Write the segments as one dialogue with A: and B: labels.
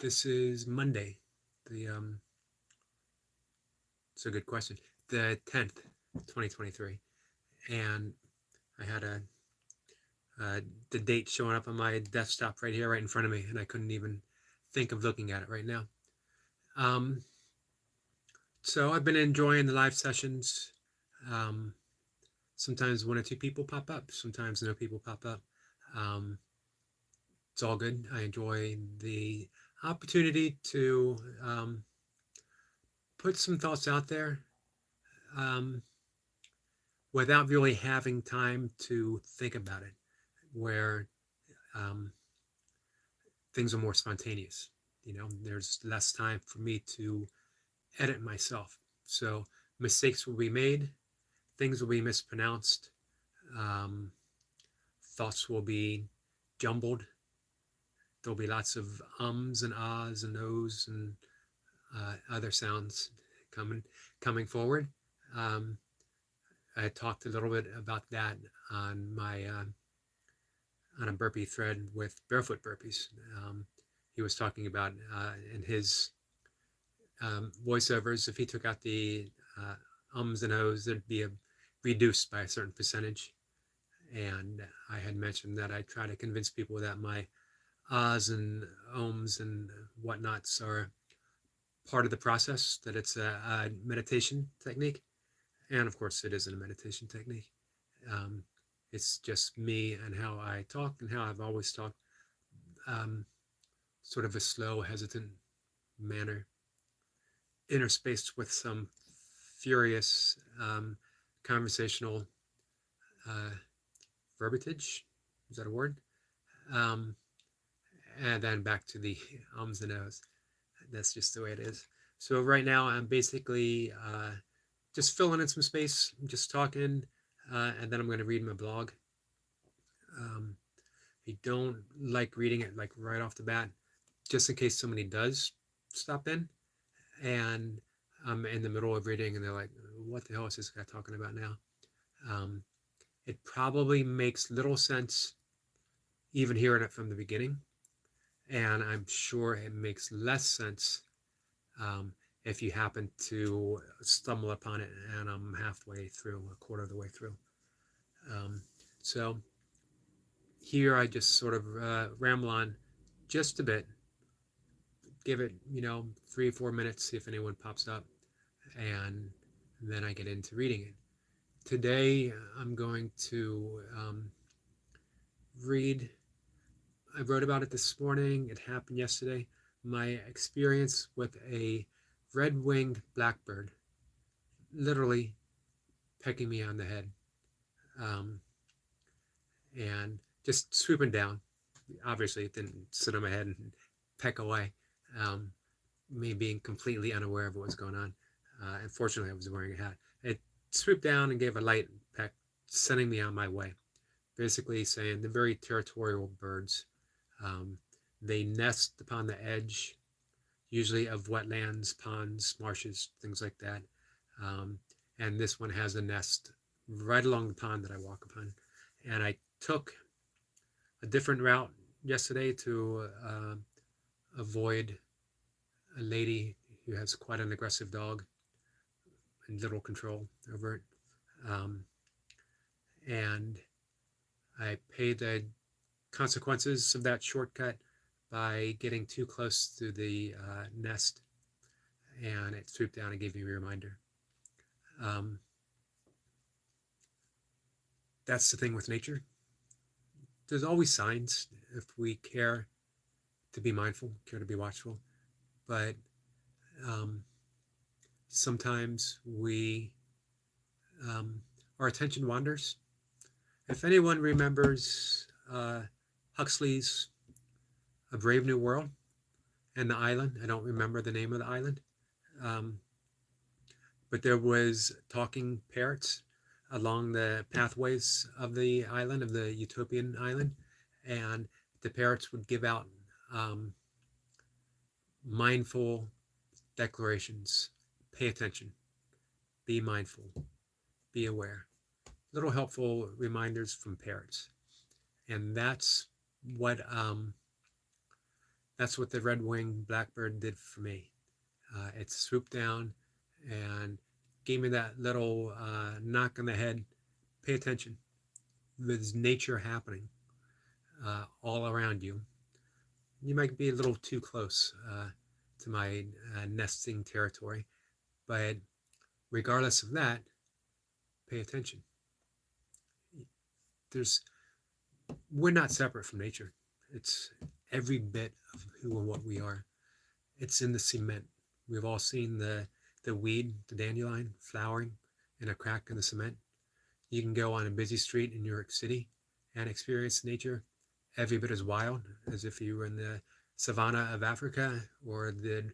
A: This is Monday. The It's a good question. The 10th, 2023, and I had the date showing up on my desktop right here, right in front of me, and I couldn't even think of looking at it right now. Um, so I've been enjoying the live sessions. Um, Sometimes one or two people pop up. Sometimes no people pop up. Um, it's all good. I enjoy the opportunity to put some thoughts out there. Um, without really having time to think about it, where um, things are more spontaneous. There's less time for me to edit myself. So mistakes will be made, things will be mispronounced, um, thoughts will be jumbled. There'll be lots of ums and ahs and ohs and other sounds coming coming forward. Um, I talked a little bit about that on my on a burpee thread with barefoot burpees. He was talking about in his voiceovers, if he took out the ums and ohs, there'd be reduced by a certain percentage. And I had mentioned that I try to convince people that my ahs and ohms and whatnots are part of the process, that it's a meditation technique. And of course, it isn't a meditation technique. Um, it's just me and how I talk and how I've always talked. Um, Sort of a slow, hesitant manner, interspaced with some furious conversational uh, verbiage. Is that a word? Um, and then back to the ums and ohs. That's just the way it is. So right now I'm basically just filling in some space, just talking, and then I'm going to read my blog. Um, I don't like reading it like right off the bat, just in case somebody does stop in and I'm in the middle of reading and they're like, what the hell is this guy talking about now? Um, it probably makes little sense even hearing it from the beginning. And I'm sure it makes less sense if you happen to stumble upon it and I'm halfway through, a quarter of the way through. Um, so here I just sort of ramble on just a bit, give it, 3 or 4 minutes, see if anyone pops up, and then I get into reading it. Today I'm going to read. I wrote about it this morning. It happened yesterday. My experience with a red winged blackbird literally pecking me on the head um, and just swooping down. Obviously, it didn't sit on my head and peck away. Um, Me being completely unaware of what was going on. Unfortunately, I was wearing a hat. It swooped down and gave a light peck, sending me on my way. Basically saying they're very territorial birds. Um, they nest upon the edge, usually of wetlands, ponds, marshes, things like that. Um, and this one has a nest right along the pond that I walk upon. And I took a different route yesterday to avoid a lady who has quite an aggressive dog and little control over it. Um, and I paid the consequences of that shortcut by getting too close to the nest, and it swooped down and gave me a reminder. Um, that's the thing with nature. There's always signs if we care to be mindful, care to be watchful, but um, sometimes our attention wanders. If anyone remembers Huxley's A Brave New World and the island, I don't remember the name of the island, um, but there was talking parrots along the pathways of the island, of the utopian island, and the parrots would give out um, mindful declarations. Pay attention, be mindful, be aware. Little helpful reminders from parrots. And what That's what the Red Winged Blackbird did for me. It swooped down and gave me that little knock on the head. Pay attention. There's nature happening all around you. You might be a little too close to my nesting territory, but regardless of that, pay attention. We're not separate from nature. It's every bit of who and what we are. It's in the cement. We've all seen the weed, the dandelion, flowering in a crack in the cement. You can go on a busy street in New York City and experience nature every bit as wild as if you were in the savannah of Africa or the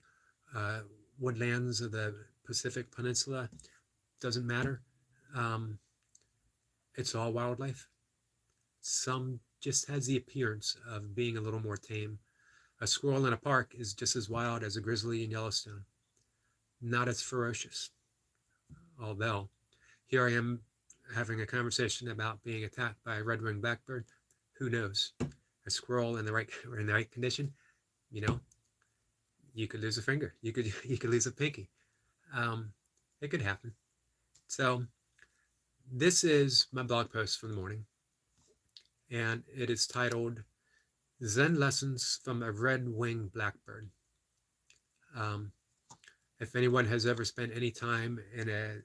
A: woodlands of the Pacific Peninsula. Doesn't matter. It's all wildlife. Some just has the appearance of being a little more tame. A squirrel in a park is just as wild as a grizzly in Yellowstone. Not as ferocious. Although, here I am having a conversation about being attacked by a red-winged blackbird. Who knows? A squirrel in the right condition, you know, you could lose a finger. You could lose a pinky. It could happen. So this is my blog post for the morning, and it is titled Zen Lessons from a Red-Winged Blackbird. If anyone has ever spent any time in a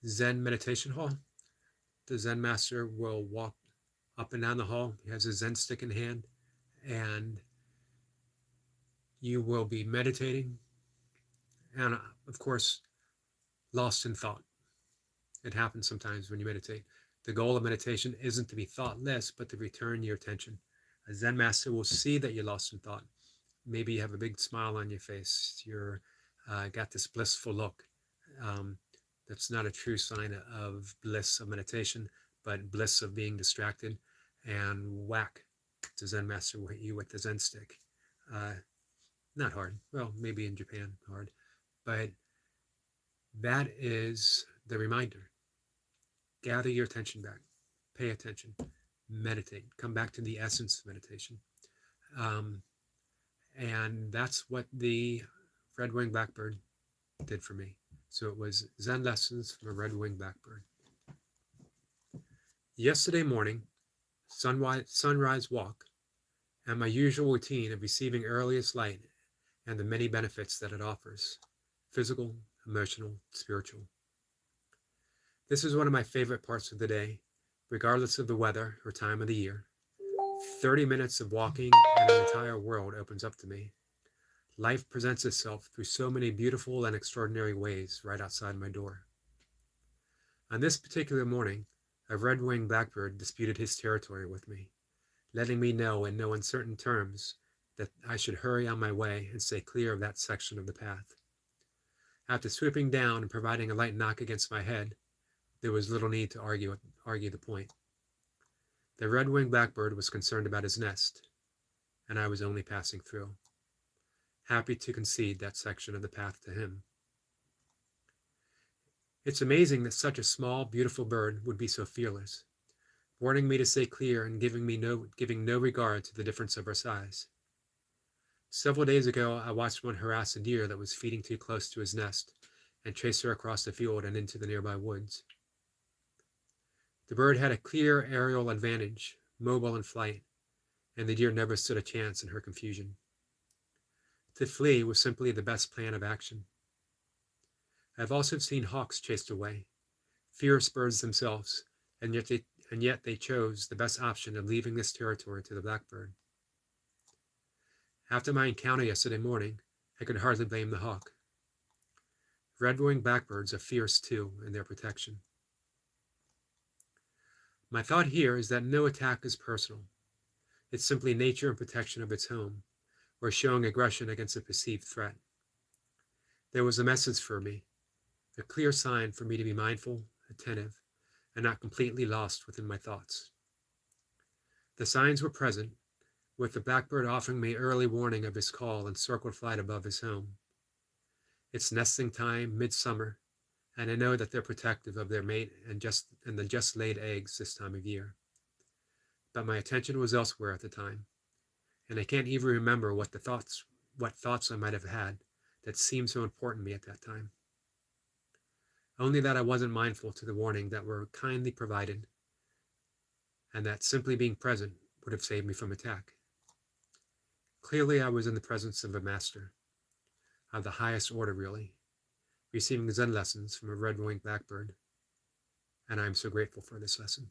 A: Zen meditation hall, the Zen master will walk up and down the hall. He has a Zen stick in hand, and you will be meditating and, of course, lost in thought. It happens sometimes when you meditate. The goal of meditation isn't to be thoughtless, but to return your attention. A Zen master will see that you're lost in thought. Maybe you have a big smile on your face. You're got this blissful look. That's not a true sign of bliss of meditation, but bliss of being distracted. And whack, the Zen master will hit you with the Zen stick. Not hard. Well, maybe in Japan, hard. But that is the reminder. Gather your attention back. Pay attention. Meditate. Come back to the essence of meditation. And that's what the red-winged blackbird did for me. So it was Zen lessons from a red-winged blackbird. Yesterday morning, sunrise walk, and my usual routine of receiving earliest light and the many benefits that it offers, physical, emotional, spiritual. This is one of my favorite parts of the day, regardless of the weather or time of the year. 30 minutes of walking and an entire world opens up to me. Life presents itself through so many beautiful and extraordinary ways right outside my door. On this particular morning, a red-winged blackbird disputed his territory with me, letting me know in no uncertain terms that I should hurry on my way and stay clear of that section of the path. After swooping down and providing a light knock against my head, there was little need to argue the point. The red-winged blackbird was concerned about his nest, and I was only passing through, happy to concede that section of the path to him. It's amazing that such a small, beautiful bird would be so fearless, warning me to stay clear and giving no regard to the difference of our size. Several days ago, I watched one harass a deer that was feeding too close to his nest and chased her across the field and into the nearby woods. The bird had a clear aerial advantage, mobile in flight, and the deer never stood a chance in her confusion. To flee was simply the best plan of action. I've also seen hawks chased away, fierce birds themselves, and yet they chose the best option of leaving this territory to the blackbird. After my encounter yesterday morning, I could hardly blame the hawk. Red-winged blackbirds are fierce too in their protection. My thought here is that no attack is personal. It's simply nature and protection of its home, or showing aggression against a perceived threat. There was a message for me, a clear sign for me to be mindful, attentive, and not completely lost within my thoughts. The signs were present, with the blackbird offering me early warning of his call in circled flight above his home. It's nesting time, midsummer, and I know that they're protective of their mate and the just laid eggs this time of year. But my attention was elsewhere at the time, And I can't even remember what thoughts I might have had that seemed so important to me at that time. Only that I wasn't mindful to the warning that were kindly provided, and that simply being present would have saved me from attack. Clearly, I was in the presence of a master, of the highest order, really, receiving Zen lessons from a Red Winged Blackbird, and I am so grateful for this lesson.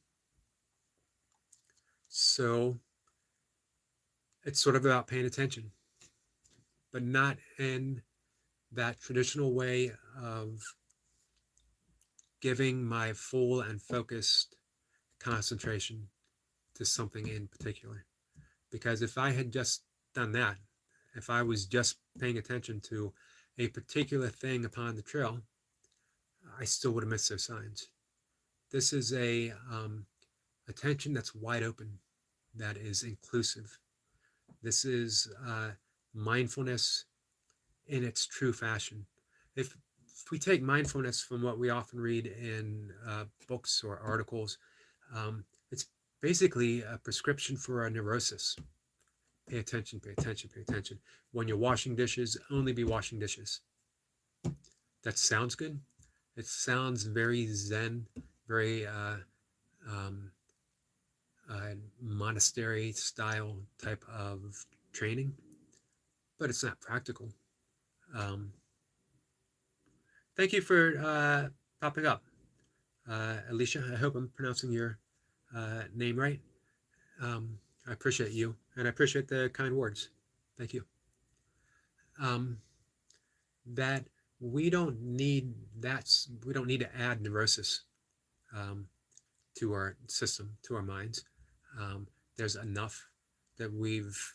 A: So, it's sort of about paying attention, but not in that traditional way of giving my full and focused concentration to something in particular. Because if I had just done that, if I was just paying attention to a particular thing upon the trail, I still would have missed those signs. This is a attention that's wide open, that is inclusive. This is mindfulness in its true fashion. If we take mindfulness from what we often read in books or articles, it's basically a prescription for a neurosis. Pay attention, pay attention, pay attention. When you're washing dishes, only be washing dishes. That sounds good. It sounds very Zen, very monastery style type of training, but it's not practical. Thank you for popping up. Alicia, I hope I'm pronouncing your name right. I appreciate you, and I appreciate the kind words. Thank you. That we don't need to add neurosis to our system, to our minds. There's enough that we've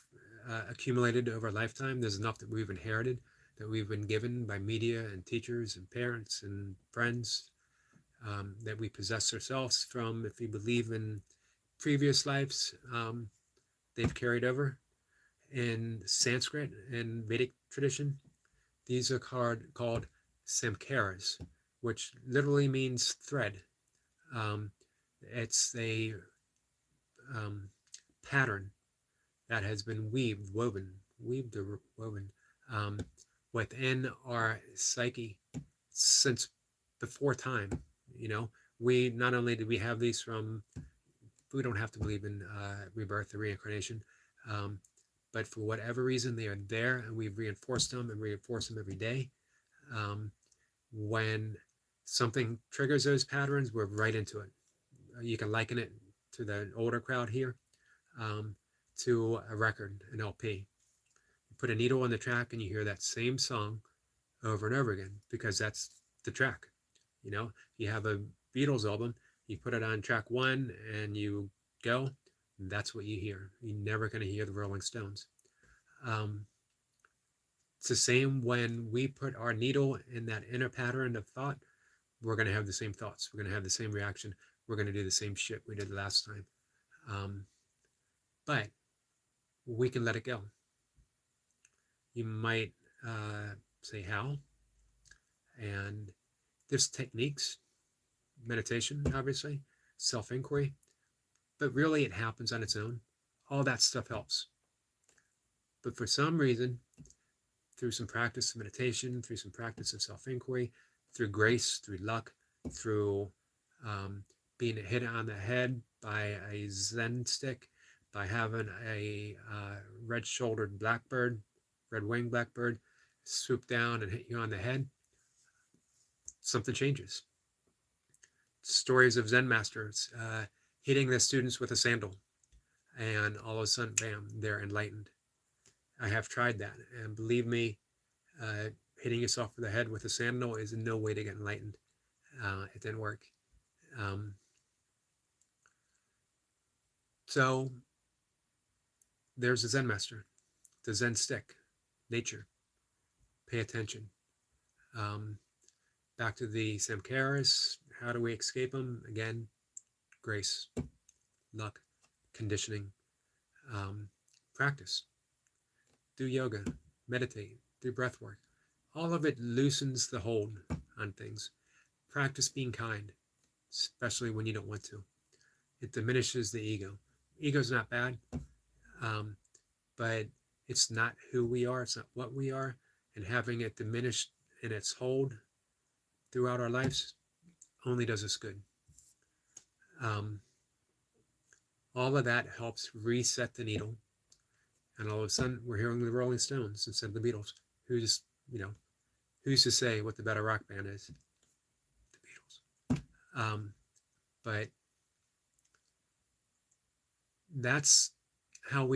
A: accumulated over a lifetime. There's enough that we've inherited, that we've been given by media and teachers and parents and friends, that we possess ourselves from, if we believe in previous lives, they've carried over. In Sanskrit and Vedic tradition, these are called samskaras, which literally means thread. It's a pattern that has been woven within our psyche since before time. You know, we not only do we have these from, we don't have to believe in rebirth or reincarnation, but for whatever reason they are there, and we've reinforced them and reinforce them every day. When something triggers those patterns, we're right into it. You can liken it to the older crowd here, to a record, an LP. You put a needle on the track and you hear that same song over and over again, because that's the track. You know, you have a Beatles album, you put it on track 1 and you go, that's what you hear. You're never going to hear the Rolling Stones. It's the same when we put our needle in that inner pattern of thought, we're going to have the same thoughts. We're going to have the same reaction. We're going to do the same shit we did last time. But we can let it go. You might say how, and there's techniques, meditation, obviously, self-inquiry, but really it happens on its own. All that stuff helps. But for some reason, through some practice of meditation, through some practice of self-inquiry, through grace, through luck, through being hit on the head by a Zen stick, by having a red-shouldered blackbird, red-winged blackbird, swoop down and hit you on the head, something changes. Stories of Zen masters hitting their students with a sandal, and all of a sudden, bam, they're enlightened. I have tried that, and believe me, hitting yourself in the head with a sandal is no way to get enlightened. It didn't work. So there's a Zen master, the Zen stick, nature. Pay attention. Back to the samskaras. How do we escape them? Again, grace, luck, conditioning, practice. Do yoga, meditate, do breath work. All of it loosens the hold on things. Practice being kind, especially when you don't want to. It diminishes the ego. Ego's not bad, but it's not who we are, it's not what we are, and having it diminished in its hold throughout our lives only does us good. Um, all of that helps reset the needle, and all of a sudden we're hearing the Rolling Stones instead of the Beatles. Who's, who's to say what the better rock band is? The Beatles. But that's how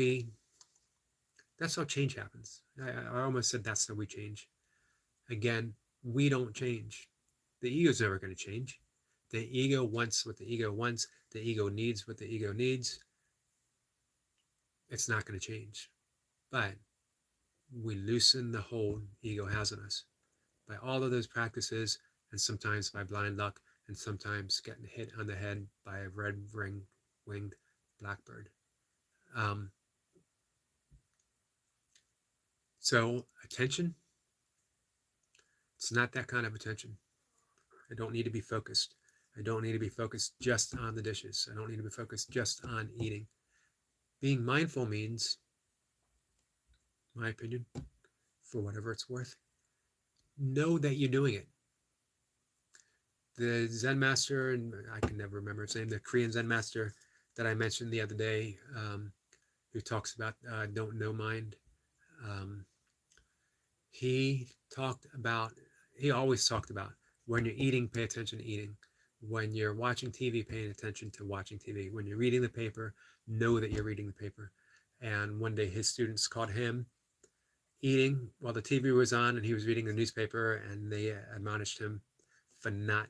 A: change happens. I almost said that's how we change. Again, we don't change. The ego's never going to change. The ego wants what the ego wants. The ego needs what the ego needs. It's not going to change. But we loosen the hold ego has on us by all of those practices, and sometimes by blind luck, and sometimes getting hit on the head by a red winged blackbird. So attention, it's not that kind of attention. I don't need to be focused. I don't need to be focused just on the dishes. I don't need to be focused just on eating. Being mindful means, my opinion, for whatever it's worth, know that you're doing it. The Zen master, and I can never remember his name, the Korean Zen master that I mentioned the other day, who talks about don't know mind. He always talked about, when you're eating, pay attention to eating. When you're watching TV, paying attention to watching TV. When you're reading the paper, know that you're reading the paper. And one day his students caught him eating while the TV was on and he was reading the newspaper, and they admonished him for not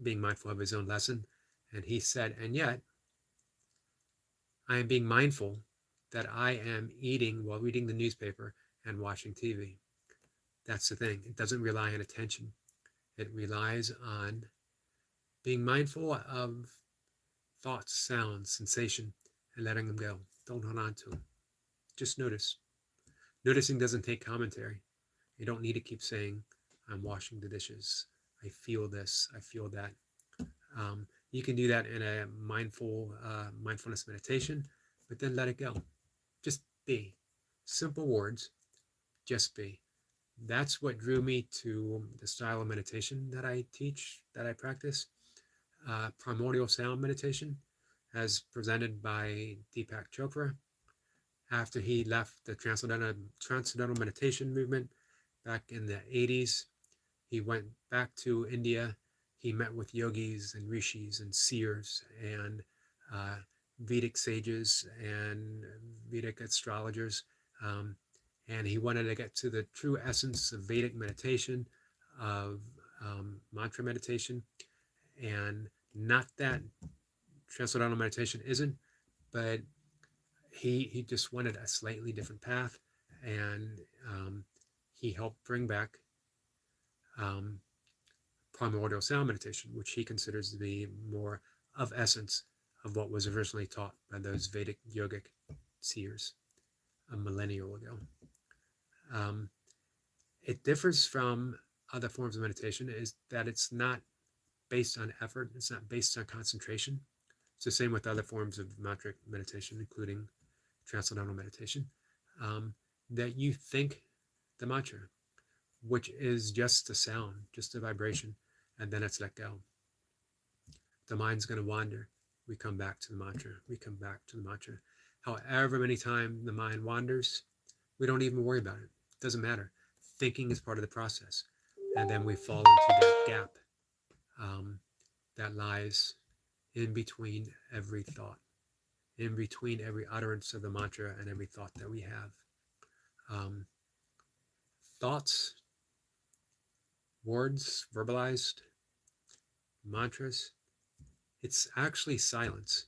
A: being mindful of his own lesson. And he said, and yet I am being mindful that I am eating while reading the newspaper and watching TV. That's the thing. It doesn't rely on attention. It relies on being mindful of thoughts, sounds, sensation, and letting them go. Don't hold on to them. Just notice. Noticing doesn't take commentary. You don't need to keep saying, I'm washing the dishes. I feel this. I feel that. You can do that in a mindfulness meditation, but then let it go. Just be. Simple words. Just be. That's what drew me to the style of meditation that I teach, that I practice. Primordial sound meditation, as presented by Deepak Chopra. After he left the Transcendental Meditation movement back in the 80s, he went back to India. He met with yogis and rishis and seers and Vedic sages and Vedic astrologers. And he wanted to get to the true essence of Vedic meditation, of mantra meditation. And not that Transcendental Meditation isn't, but he just wanted a slightly different path. And he helped bring back primordial sound meditation, which he considers to be more of essence of what was originally taught by those Vedic yogic seers a millennia ago. It differs from other forms of meditation is that it's not based on effort. It's not based on concentration. It's the same with other forms of mantric meditation, including transcendental meditation, that you think the mantra, which is just a sound, just a vibration, and then it's let go. The mind's going to wander. We come back to the mantra. We come back to the mantra. However many times the mind wanders, we don't even worry about it. It doesn't matter. Thinking is part of the process. And then we fall into that gap that lies in between every thought, in between every utterance of the mantra and every thought that we have. Thoughts, words, verbalized, mantras, it's actually silence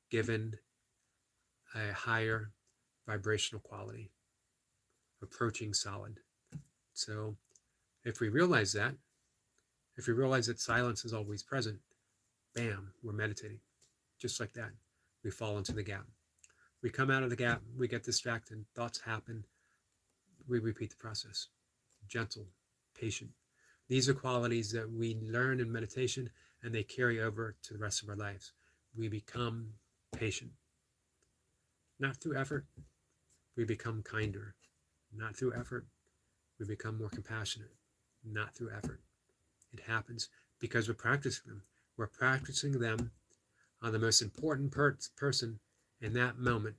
A: given a higher vibrational quality, approaching solid. So if we realize that, if we realize that silence is always present, bam, we're meditating. Just like that, we fall into the gap. We come out of the gap, we get distracted, thoughts happen, we repeat the process. Gentle, patient. These are qualities that we learn in meditation, and they carry over to the rest of our lives. We become patient. Not through effort, We become kinder, not through effort. We become more compassionate, not through effort. It happens because we're practicing them. We're practicing them on the most important person in that moment,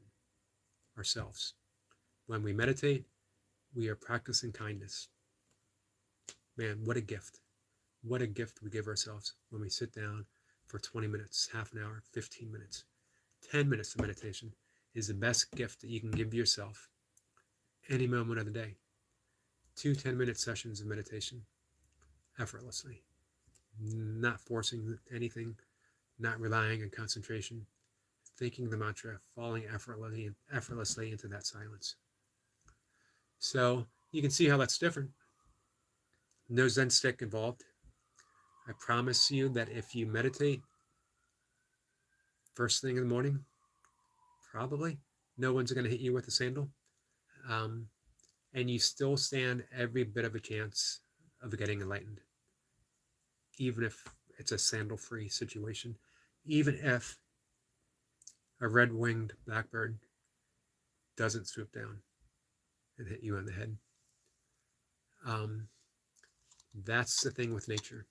A: ourselves. When we meditate, we are practicing kindness. Man, what a gift. What a gift we give ourselves when we sit down for 20 minutes, half an hour, 15 minutes. 10 minutes of meditation is the best gift that you can give yourself any moment of the day. 2 10-minute sessions of meditation effortlessly, not forcing anything, not relying on concentration, thinking the mantra, falling effortlessly into that silence. So you can see how that's different. No Zen stick involved. I promise you that if you meditate first thing in the morning, probably no one's going to hit you with a sandal. And you still stand every bit of a chance of getting enlightened, even if it's a sandal-free situation, even if a red winged blackbird doesn't swoop down and hit you on the head. That's the thing with nature.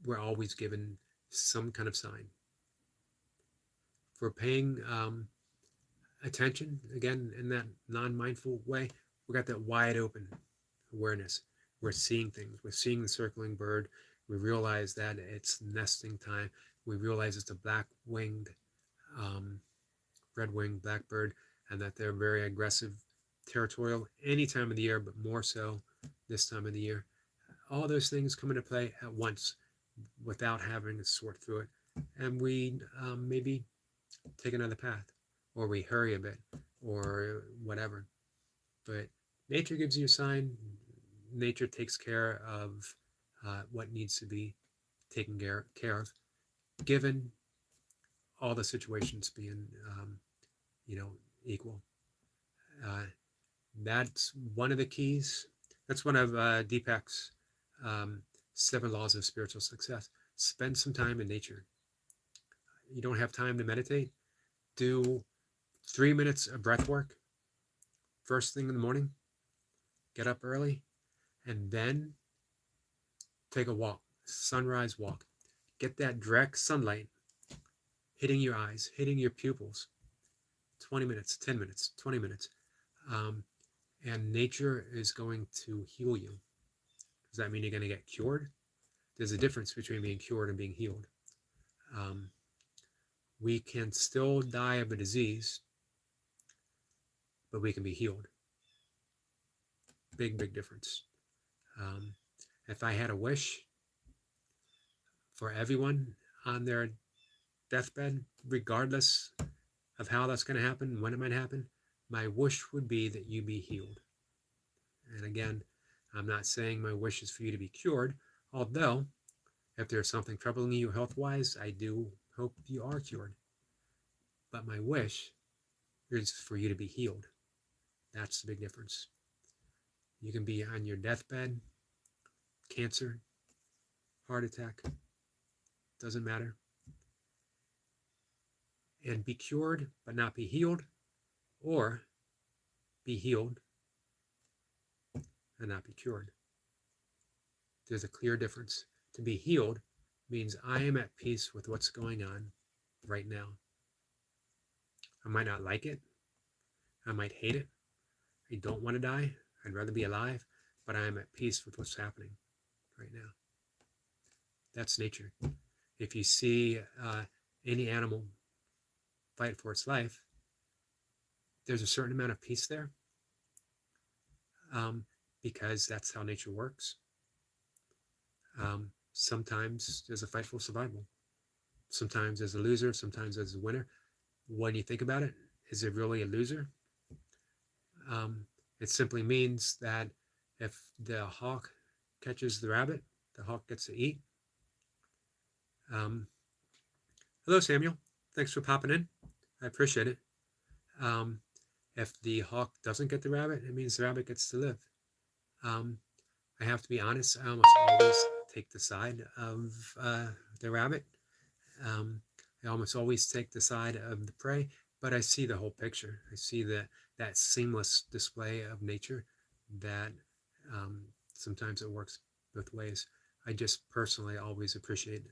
A: We're always given some kind of sign. If we're paying attention, again, in that non-mindful way, we got that wide open awareness. We're seeing things. We're seeing the circling bird. We realize that it's nesting time. We realize it's a black-winged, red-winged blackbird, and that they're very aggressive, territorial any time of the year, but more so this time of the year. All those things come into play at once without having to sort through it. And we maybe take another path, or we hurry a bit, or whatever. But nature gives you a sign. Nature takes care of what needs to be taken care of, given all the situations being, equal. That's one of the keys. That's one of Deepak's 7 laws of spiritual success. Spend some time in nature. You don't have time to meditate? Do 3 minutes of breath work first thing in the morning. Get up early, and then take a walk, sunrise walk. Get that direct sunlight hitting your eyes, hitting your pupils. 20 minutes, 10 minutes, 20 minutes. And nature is going to heal you. Does that mean you're going to get cured? There's a difference between being cured and being healed. We can still die of a disease, but we can be healed. Big, big difference. If I had a wish for everyone on their deathbed, regardless of how that's going to happen, when it might happen, my wish would be that you be healed. And again, I'm not saying my wish is for you to be cured, although if there's something troubling you health-wise, I do hope you are cured. But my wish is for you to be healed. That's the big difference. You can be on your deathbed, cancer, heart attack, doesn't matter, and be cured but not be healed, or be healed and not be cured. There's a clear difference. To be healed means I am at peace with what's going on right now. I might not like it. I might hate it. I don't want to die. I'd rather be alive, but I am at peace with what's happening right now. That's nature. If you see any animal fight for its life, there's a certain amount of peace there, because that's how nature works. Sometimes there's a fight for survival. Sometimes there's a loser, sometimes there's a winner. When you think about it, is it really a loser? It simply means that if the hawk catches the rabbit, the hawk gets to eat. Hello, Samuel. Thanks for popping in. I appreciate it. If the hawk doesn't get the rabbit, it means the rabbit gets to live. I have to be honest, I almost always take the side of the rabbit. I almost always take the side of the prey, but I see the whole picture. I see that seamless display of nature that sometimes it works both ways. I just personally always appreciate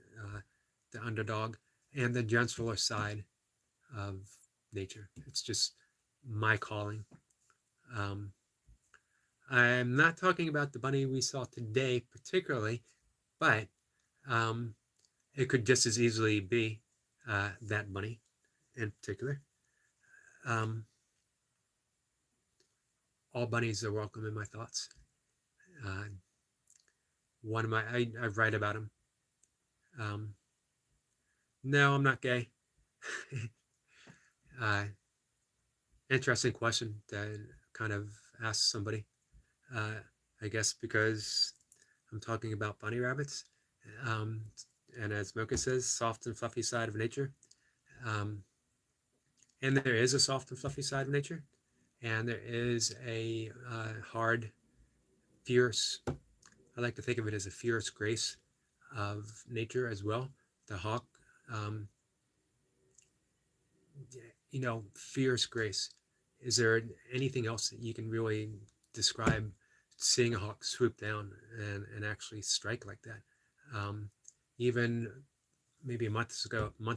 A: the underdog and the gentler side of nature. It's just my calling. Um, I'm not talking about the bunny we saw today particularly, but um, it could just as easily be that bunny in particular. Um, all bunnies are welcome in my thoughts. Uh, one of my, I write about them. Um, no, I'm not gay. uh, Interesting question to kind of ask somebody. Uh, I guess because I'm talking about bunny rabbits. Um, and as Mocha says, soft and fluffy side of nature. Um, and there is a soft and fluffy side of nature. And there is a hard, fierce, I like to think of it as a fierce grace of nature as well. The hawk, um, fierce grace. Is there anything else that you can really describe seeing a hawk swoop down and actually strike like that? Um, Even maybe month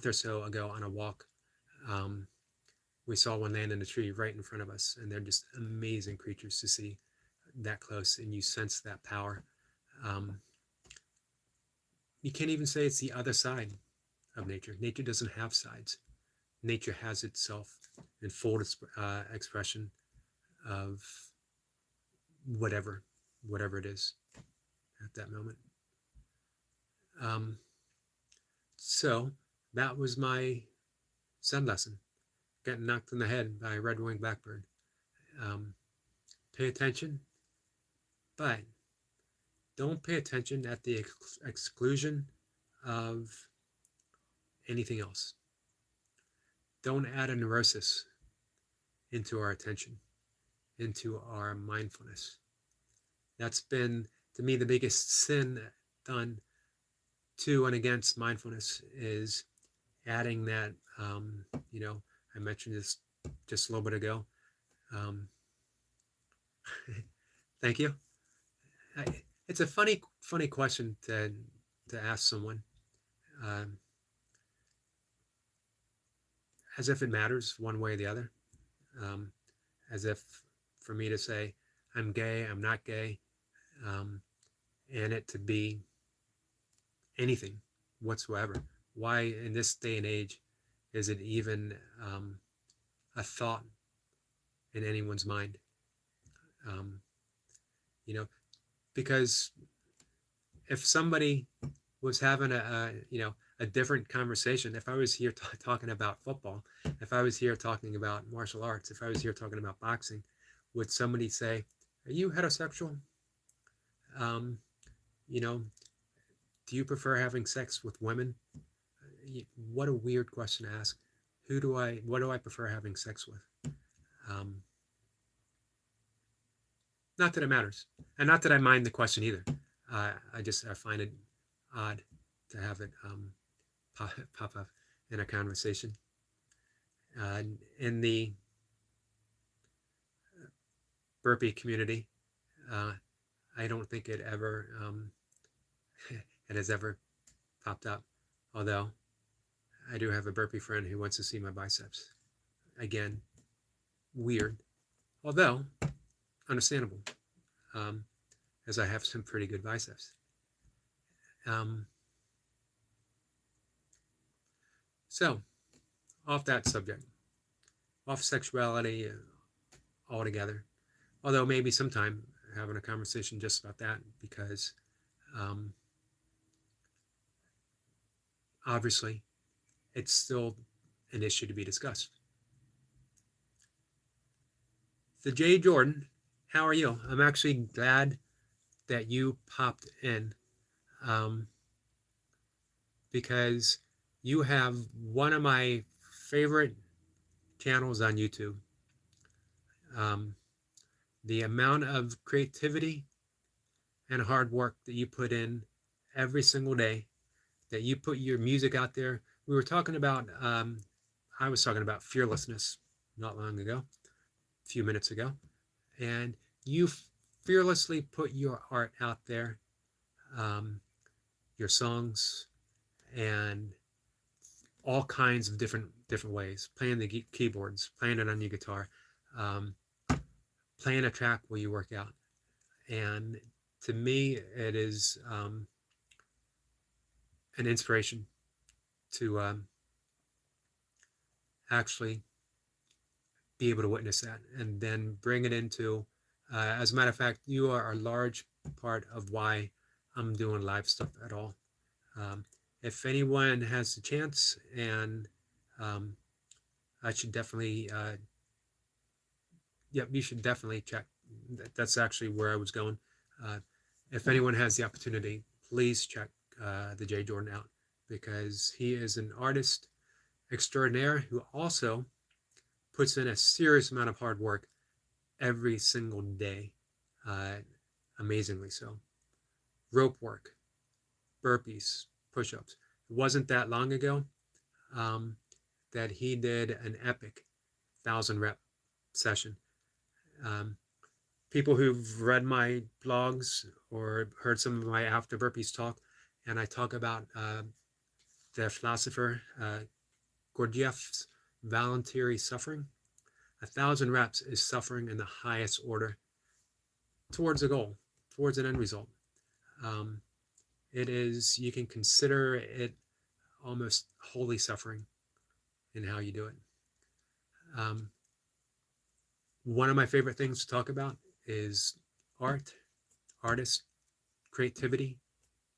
A: or so ago on a walk, um, we saw one land in a tree right in front of us, and they're just amazing creatures to see that close, and you sense that power. Um, you can't even say it's the other side of nature. Nature doesn't have sides. Nature has itself in full expression of whatever, whatever it is at that moment. Um, so that was my Zen lesson. Getting knocked in the head by a Red Winged Blackbird. Pay attention, but don't pay attention at the exclusion of anything else. Don't add a neurosis into our attention, into our mindfulness. That's been, to me, the biggest sin done to and against mindfulness is adding that, I mentioned this just a little bit ago. Thank you. It's a funny question to ask someone, as if it matters one way or the other, as if for me to say I'm gay, I'm not gay, and it to be anything whatsoever. Why in this day and age is it even a thought in anyone's mind? Because if somebody was having a different conversation, if I was here talking about football, if I was here talking about martial arts, if I was here talking about boxing, would somebody say, "Are you heterosexual? Do you prefer having sex with women?" What a weird question to ask. What do I prefer having sex with? Not that it matters, and not that I mind the question either. I find it odd to have it pop up in a conversation. In the burpee community, I don't think it ever it has ever popped up. Although I do have a burpee friend who wants to see my biceps. Again, weird, although understandable, as I have some pretty good biceps. So, off that subject, off sexuality altogether, although maybe sometime having a conversation just about that, because obviously it's still an issue to be discussed. The J. Jordan, how are you? I'm actually glad that you popped in, because you have one of my favorite channels on YouTube. The amount of creativity and hard work that you put in every single day, that you put your music out there. We were talking about I was talking about fearlessness not long ago, a few minutes ago, and you fearlessly put your art out there, um, your songs, and all kinds of different ways, playing the keyboards, playing it on your guitar, um, playing a track while you work out. And to me, it is an inspiration to actually be able to witness that and then bring it into, as a matter of fact, you are a large part of why I'm doing live stuff at all. Um, if anyone has the chance, and um, I should definitely, yep, you should definitely check. That's actually where I was going. Uh, if anyone has the opportunity, please check the Jay Jordan out, because he is an artist extraordinaire who also puts in a serious amount of hard work every single day, uh, amazingly so. Rope work, burpees, push-ups. It wasn't that long ago um, that he did an epic 1,000 rep session. Um, People who've read my blogs or heard some of my after burpees talk, and I talk about the philosopher Gurdjieff's voluntary suffering. 1,000 reps is suffering in the highest order towards a goal, towards an end result. Um, it is, you can consider it almost holy suffering in how you do it. One of my favorite things to talk about is art, artists, creativity,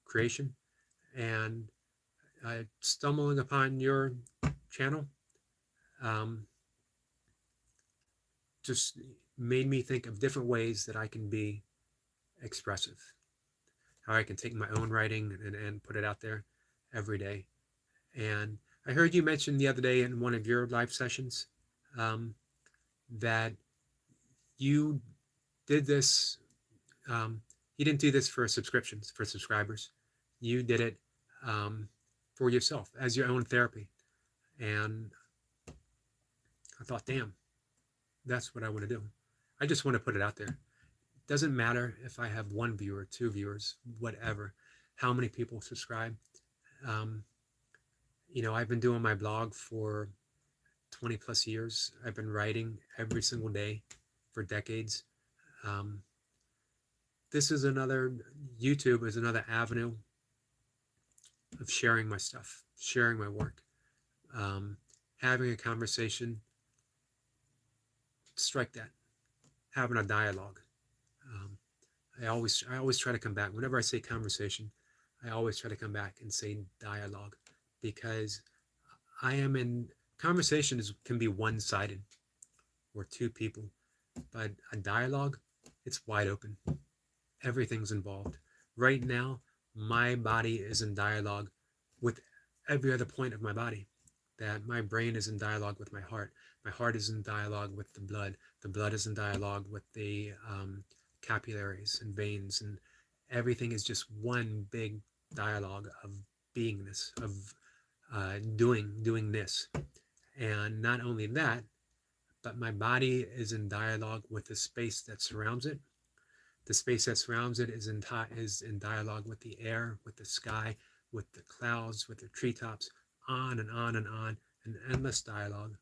A: creation, and stumbling upon your channel just made me think of different ways that I can be expressive, how I can take my own writing and put it out there every day. And I heard you mention the other day in one of your live sessions that you did this, you didn't do this for subscriptions, for subscribers. You did it for yourself as your own therapy. And I thought, damn, that's what I want to do. I just want to put it out there. It doesn't matter if I have 1 viewer, 2 viewers, whatever, how many people subscribe. You know, I've been doing my blog for 20 plus years. I've been writing every single day for decades. This is another, YouTube is another avenue of sharing my stuff, sharing my work, having a conversation, strike that, having a dialogue. I always try to come back. Whenever I say conversation, I always try to come back and say dialogue, because conversations can be one-sided or 2 people, but a dialogue, it's wide open. Everything's involved. Right now, my body is in dialogue with every other point of my body. That my brain is in dialogue with my heart is in dialogue with the blood is in dialogue with the capillaries and veins, and everything is just one big dialogue of beingness, of doing this. And not only that, but my body is in dialogue with the space that surrounds it. The space that surrounds it is in dialogue with the air, with the sky, with the clouds, with the treetops, on and on and on, an endless dialogue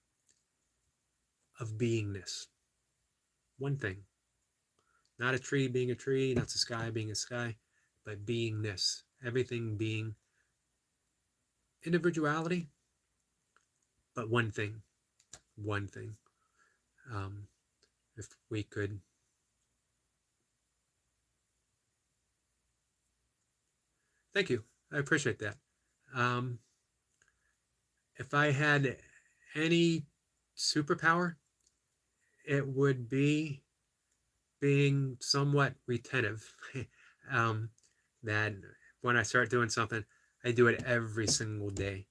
A: of beingness. One thing. Not a tree being a tree, not the sky being a sky, but beingness. Everything being individuality, but one thing. One thing. If we could thank you. I appreciate that. If I had any superpower, it would be being somewhat retentive. That when I start doing something, I do it every single day.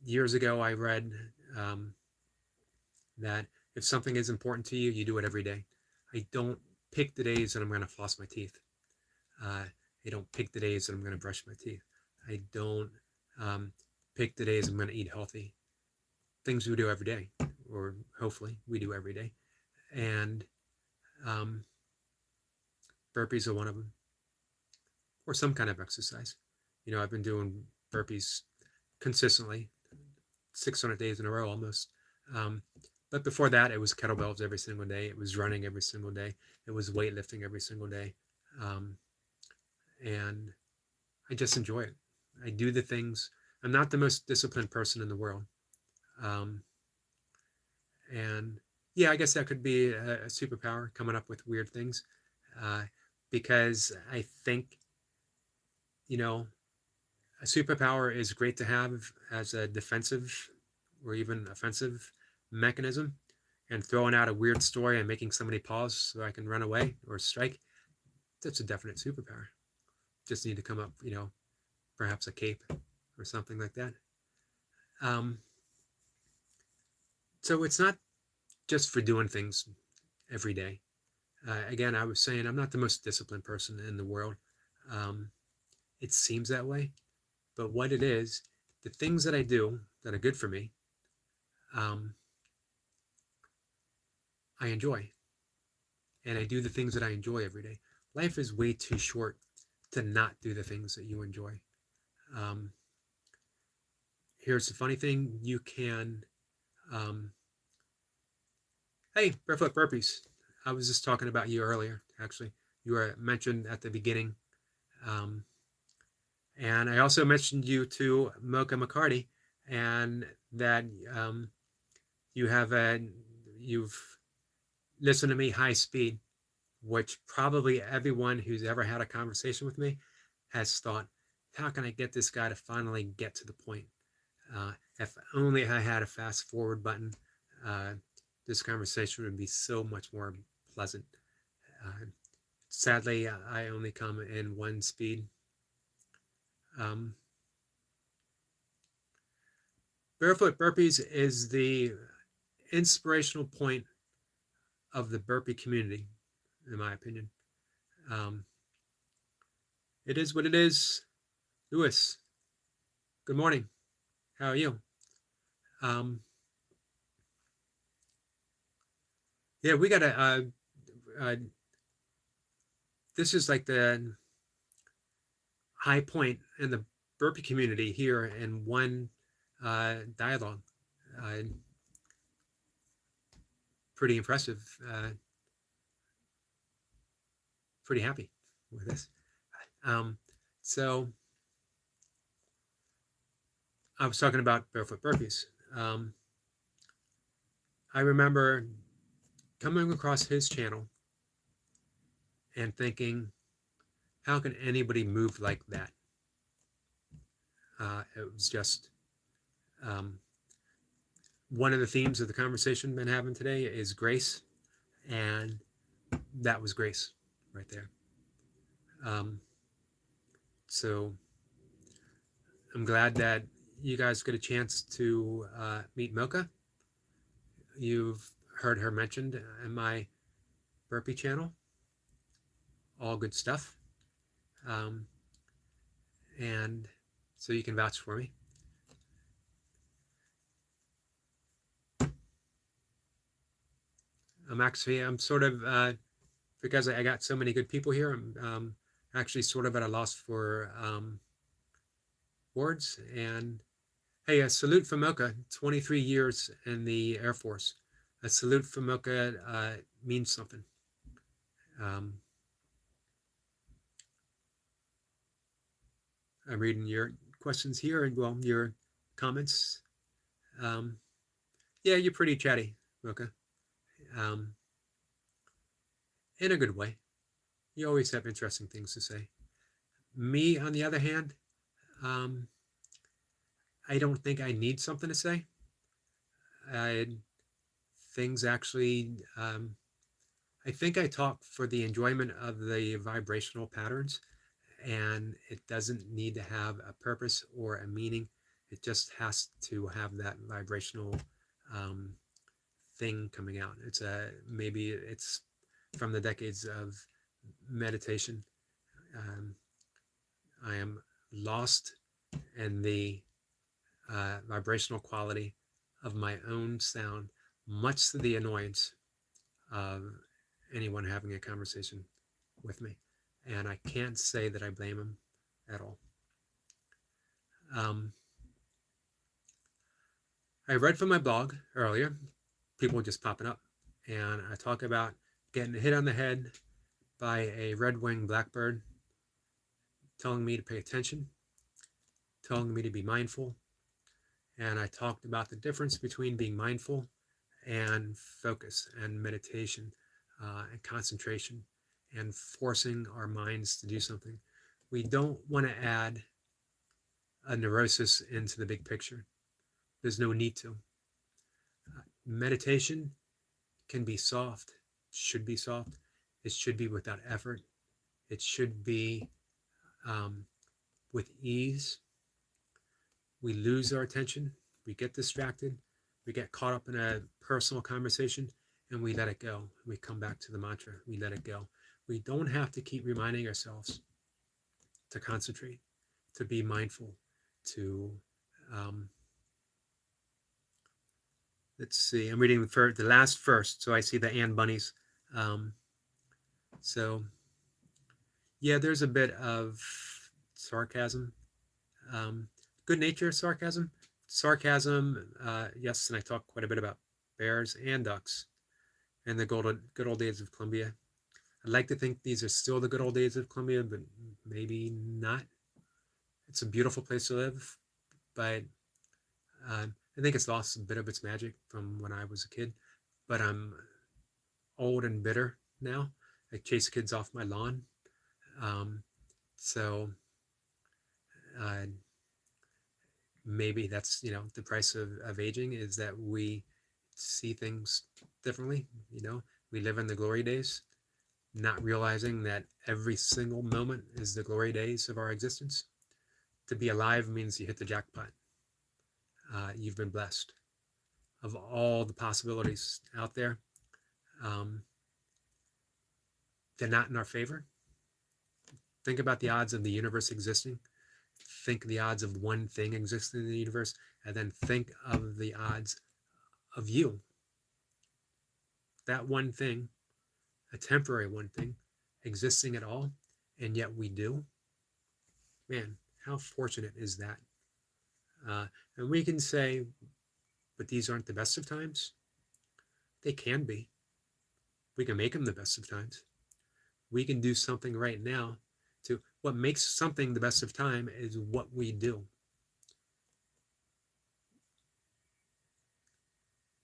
A: Years ago, I read that if something is important to you, you do it every day. I don't pick the days that I'm going to floss my teeth. I don't pick the days that I'm going to brush my teeth. I don't pick the days I'm going to eat healthy. things we do every day, or hopefully we do every day. And um, burpees are one of them, or some kind of exercise. I've been doing burpees consistently, 600 days in a row almost. Um, but before that, it was kettlebells every single day. It was running every single day. It was weightlifting every single day. Um, and I just enjoy it. I do the things. I'm not the most disciplined person in the world. Um, and yeah, I guess that could be a superpower, coming up with weird things. Uh, because I think, a superpower is great to have as a defensive or even offensive mechanism. And throwing out a weird story and making somebody pause so I can run away or strike, that's a definite superpower. Just need to come up, perhaps a cape or something like that. Um, so it's not just for doing things every day. Again, I was saying I'm not the most disciplined person in the world. Um, it seems that way, but what it is, the things that I do that are good for me, um, I enjoy, and I do the things that I enjoy every day. Life is way too short to not do the things that you enjoy. Um, Here's the funny thing: you can, um, hey, barefoot burpees. I was just talking about you earlier. Actually, you were mentioned at the beginning. Um, And I also mentioned you to Mocha McCarty, and that you have you've listened to me high speed, which probably everyone who's ever had a conversation with me has thought, how can I get this guy to finally get to the point? If only I had a fast forward button, uh, this conversation would be so much more pleasant. Uh, Sadly, I only come in one speed. Um, Barefoot Burpees is the inspirational point of the burpee community, in my opinion. Um, it is what it is. Lewis, good morning. How are you? Um, yeah, we got uh, this is like the high point in the burpee community here in one dialogue. Uh, Pretty impressive. Pretty happy with this. Um, so I was talking about barefoot burpees. Um, I remember coming across his channel and thinking, how can anybody move like that? It was just um, one of the themes of the conversation I've been having today is grace, and that was grace right there. Um, so I'm glad that you guys get a chance to meet Mocha. You've heard her mentioned in my burpee channel. All good stuff. Um, and so you can vouch for me. I'm sort of, because I got so many good people here, I'm actually sort of at a loss for words. And hey, a salute for Mocha, 23 years in the Air Force. A salute for Mocha means something. Um, I'm reading your questions here and, well, your comments. Um, yeah, you're pretty chatty, Mocha, um, in a good way. You always have interesting things to say. Me, on the other hand, um, I don't think I need something to say. Things actually, I think I talk for the enjoyment of the vibrational patterns, and it doesn't need to have a purpose or a meaning. It just has to have that vibrational um, thing coming out. Maybe it's from the decades of meditation. Um, I am lost in the vibrational quality of my own sound, much to the annoyance of anyone having a conversation with me. And I can't say that I blame him at all. Um, I read from my blog earlier, people just popping up, and I talk about getting hit on the head by a red winged blackbird, telling me to pay attention, telling me to be mindful. And I talked about the difference between being mindful and focus and meditation and concentration and forcing our minds to do something. We don't want to add a neurosis into the big picture. There's no need to. Meditation can be soft, should be soft. It should be without effort. It should be with ease. We lose our attention. We get distracted. We get caught up in a personal conversation and we let it go. We come back to the mantra. We let it go. We don't have to keep reminding ourselves to concentrate, to be mindful, to let's see. I'm reading the last first, so I see the and bunnies. So yeah, there's a bit of sarcasm, good nature sarcasm. Yes, and I talk quite a bit about bears and ducks and the good old days of Colombia. I'd like to think these are still the good old days of Colombia, but maybe not. It's a beautiful place to live, but I think it's lost a bit of its magic from when I was a kid. But I'm old and bitter now. I chase kids off my lawn. So maybe that's, the price of aging is that we see things differently. We live in the glory days, not realizing that every single moment is the glory days of our existence. To be alive means you hit the jackpot. You've been blessed. Of all the possibilities out there, they're not in our favor. Think about the odds of the universe existing. Think the odds of one thing existing in the universe, and then think of the odds of you. That one thing, a temporary one thing, existing at all, and yet we do. Man, how fortunate is that? And we can say, but these aren't the best of times. They can be. We can make them the best of times. We can do something right now to what makes something the best of time is what we do.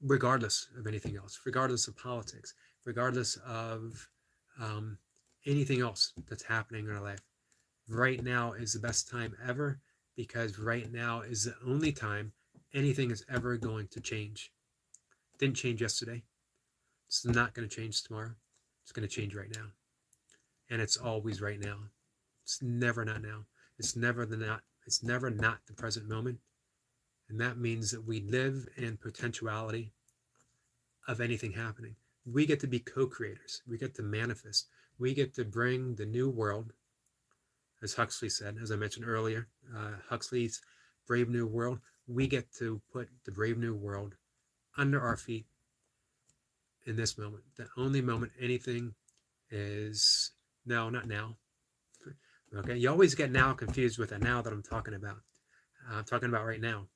A: Regardless of anything else, regardless of politics, regardless of anything else that's happening in our life. Right now is the best time ever because right now is the only time anything is ever going to change. Didn't change yesterday. It's not going to change tomorrow. It's going to change right now. And it's always right now. It's never not now. It's never not the present moment. And that means that we live in potentiality of anything happening. We get to be co-creators. We get to manifest. We get to bring the new world, as Huxley said, as I mentioned earlier, Huxley's Brave New World. We get to put the Brave New World under our feet in this moment. The only moment anything is, no, not now. Okay, you always get now confused with the now that I'm talking about. I'm talking about right now.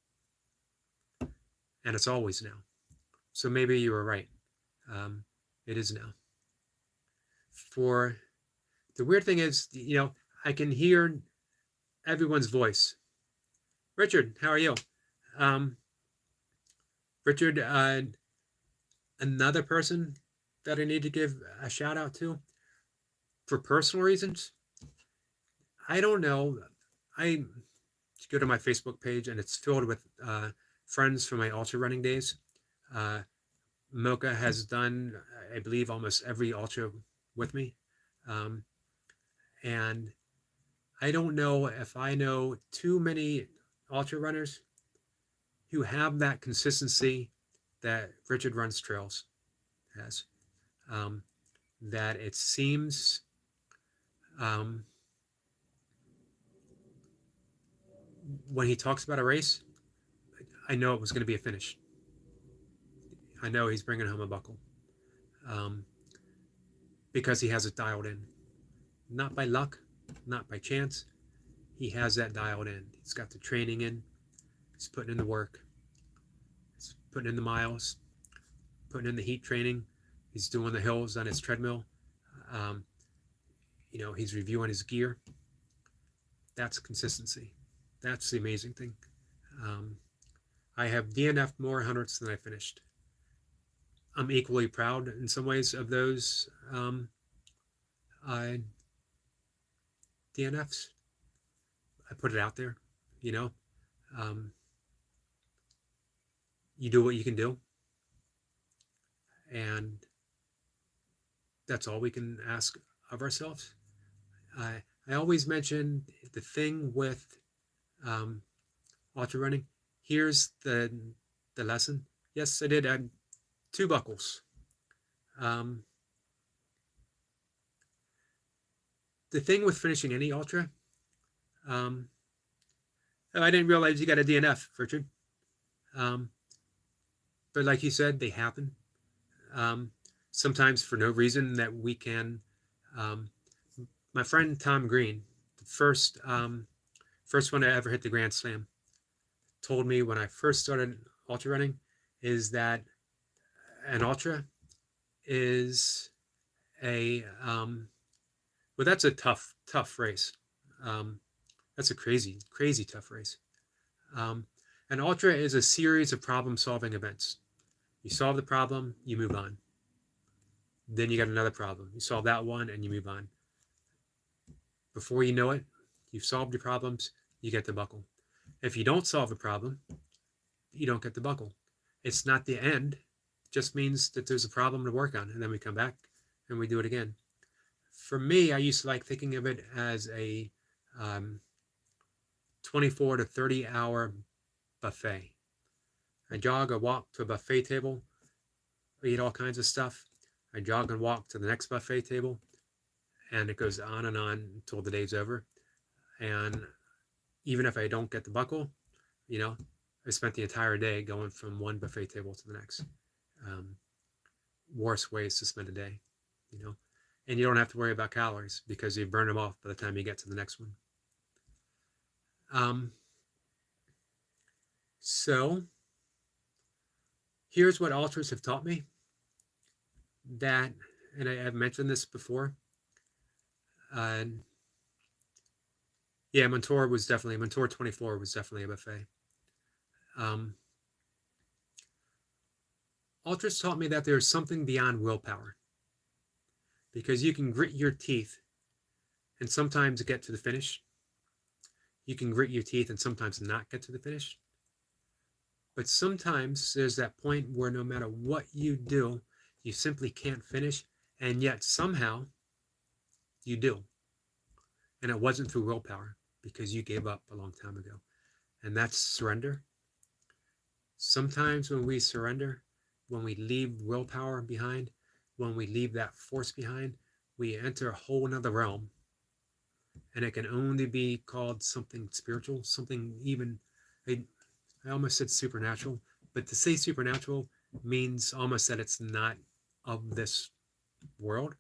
A: And it's always now. So maybe you were right. It is now. For the weird thing is, I can hear everyone's voice. Richard, how are you? Richard, another person that I need to give a shout out to for personal reasons. I don't know. I go to my Facebook page and it's filled with friends from my ultra running days. Mocha has done, I believe, almost every ultra with me. And I don't know if I know too many ultra runners who have that consistency that Richard Runs Trails has. That it seems when he talks about a race, I know it was going to be a finish. I know he's bringing home a buckle, um, because he has it dialed in. Not by luck, not by chance. He has that dialed in. He's got the training in. He's putting in the work. He's putting in the miles, putting in the heat training. He's doing the hills on his treadmill. Um, he's reviewing his gear. That's consistency. That's the amazing thing. Um, I have DNF'd more hundreds than I finished. I'm equally proud in some ways of those uh, DNFs. I put it out there, you know. Um, you do what you can do, and that's all we can ask of ourselves. I always mention the thing with ultra running. Here's the lesson. Yes, I did add 2 buckles. The thing with finishing any ultra, I didn't realize you got a DNF, Richard. But like you said, they happen. Sometimes for no reason that we can. My friend Tom Green, the first one to ever hit the Grand Slam, told me when I first started ultra running is that an ultra is a well, that's a tough race. That's a crazy tough race. An ultra is a series of problem-solving events. You solve the problem, you move on. Then you got another problem. You solve that one, and you move on. Before you know it, you've solved your problems, you get the buckle. If you don't solve the problem, you don't get the buckle. It's not the end. It just means that there's a problem to work on, and then we come back and we do it again. For me, I used to like thinking of it as a 24 to 30 hour buffet. I jog or walk to a buffet table, eat all kinds of stuff. I jog and walk to the next buffet table, and it goes on and on until the day's over. And even if I don't get the buckle, I spent the entire day going from one buffet table to the next. Worst ways to spend a day, and you don't have to worry about calories because you burn them off by the time you get to the next one. So here's what ultras have taught me that, and I've mentioned this before. Montour 24 was definitely a buffet. Ultras taught me that there's something beyond willpower, because you can grit your teeth and sometimes get to the finish. You can grit your teeth and sometimes not get to the finish. But sometimes there's that point where no matter what you do, you simply can't finish, and yet somehow you do. And it wasn't through willpower, because you gave up a long time ago. And that's surrender. Sometimes when we surrender, when we leave willpower behind, when we leave that force behind, we enter a whole nother realm. And it can only be called something spiritual, something even, I almost said supernatural, but to say supernatural means almost that it's not of this world,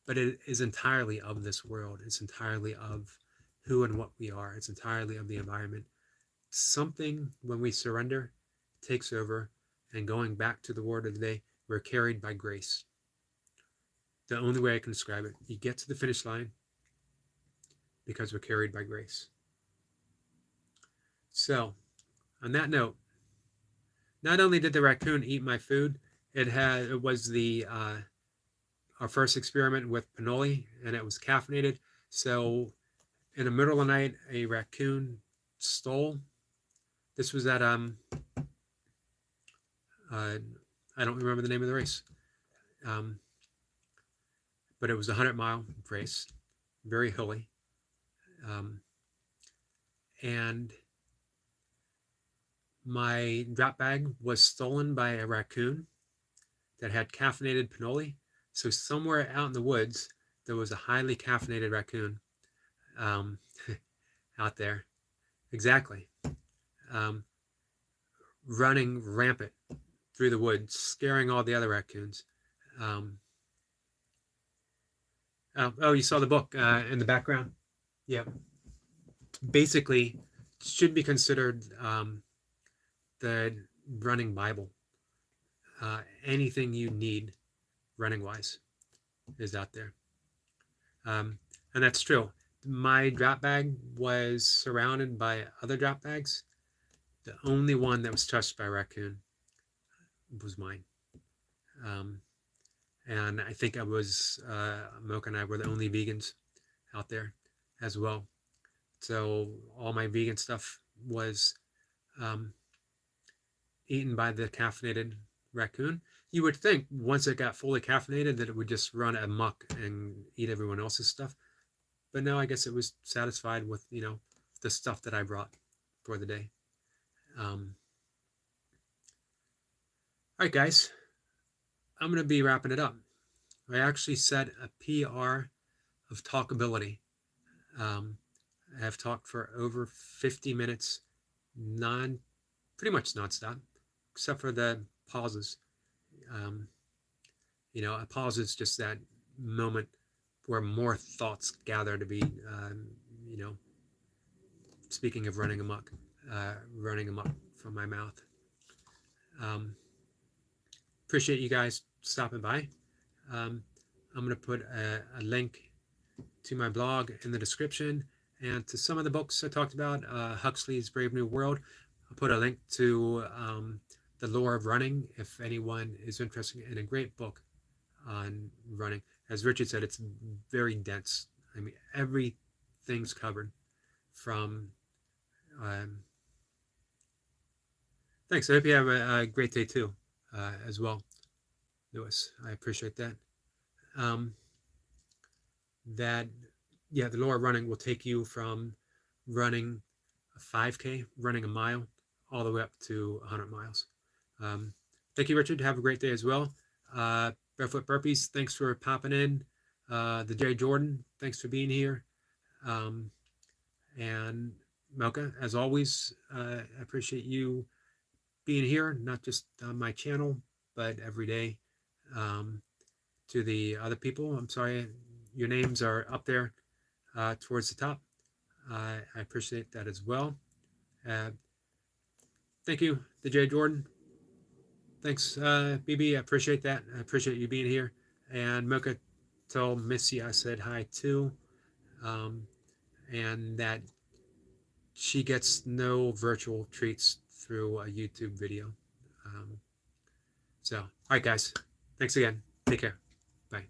A: but it is entirely of this world. It's entirely of who and what we are. It's entirely of the environment. Something, when we surrender, takes over, and going back to the word of the day, we're carried by grace. The only way I can describe it, you get to the finish line because we're carried by grace. So, on that note, not only did the raccoon eat my food, it was our first experiment with pinole, and it was caffeinated. So in the middle of the night, a raccoon stole. This was at I don't remember the name of the race, but it was a 100-mile race, very hilly, and my drop bag was stolen by a raccoon that had caffeinated pinole. So somewhere out in the woods, there was a highly caffeinated raccoon out there. Exactly. Running rampant. through the woods, scaring all the other raccoons. Um, oh, you saw the book in the background? Yeah. Basically, should be considered the running Bible. Anything you need running wise is out there. And that's true. My drop bag was surrounded by other drop bags. The only one that was touched by a raccoon was mine. And I think I was, Mocha and I were the only vegans out there as well. So all my vegan stuff was eaten by the caffeinated raccoon. You would think once it got fully caffeinated that it would just run amok and eat everyone else's stuff. But no, I guess it was satisfied with, the stuff that I brought for the day. All right, guys, I'm going to be wrapping it up. I actually set a PR of talkability. I have talked for over 50 minutes, pretty much nonstop, except for the pauses. A pause is just that moment where more thoughts gather to be, speaking of running amok from my mouth. Appreciate you guys stopping by. I'm going to put a link to my blog in the description and to some of the books I talked about, Huxley's Brave New World. I'll put a link to The Lore of Running if anyone is interested in a great book on running. As Richard said, it's very dense. I mean, everything's covered from... thanks. I hope you have a great day too, as well, Lewis. I appreciate that. The Lore of Running will take you from running a 5K, running a mile, all the way up to 100 miles. Thank you, Richard. Have a great day as well. Barefoot Burpees, thanks for popping in. The J. Jordan, thanks for being here. And Mocha, as always, I appreciate you being here, not just on my channel, but every day. To the other people, I'm sorry, your names are up there towards the top. I appreciate that as well. Thank you, the J. Jordan. Thanks, BB. I appreciate that. I appreciate you being here. And Mocha told Missy I said hi too. And that she gets no virtual treats through a YouTube video. All right, guys. Thanks again. Take care. Bye.